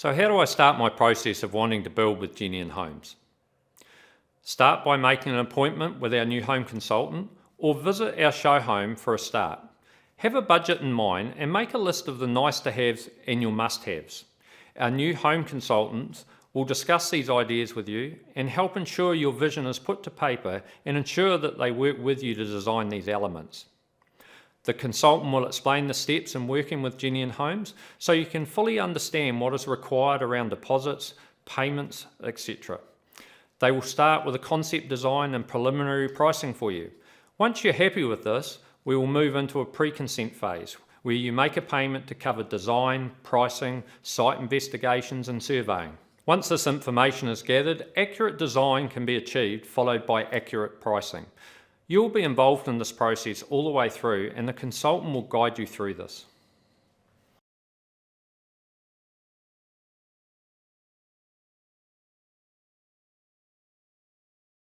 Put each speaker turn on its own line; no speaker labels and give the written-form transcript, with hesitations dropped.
So how do I start my process of wanting to build with Jennian Homes? Start by making an appointment with our new home consultant or visit our show home for a start. Have a budget in mind and make a list of the nice to haves and your must haves. Our new home consultants will discuss these ideas with you and help ensure your vision is put to paper and ensure that they work with you to design these elements. The consultant will explain the steps in working with Jennian Homes so you can fully understand what is required around deposits, payments, etc. They will start with a concept design and preliminary pricing for you. Once you're happy with this, we will move into a pre-consent phase where you make a payment to cover design, pricing, site investigations and surveying. Once this information is gathered, accurate design can be achieved, followed by accurate pricing. You'll be involved in this process all the way through and the consultant will guide you through this.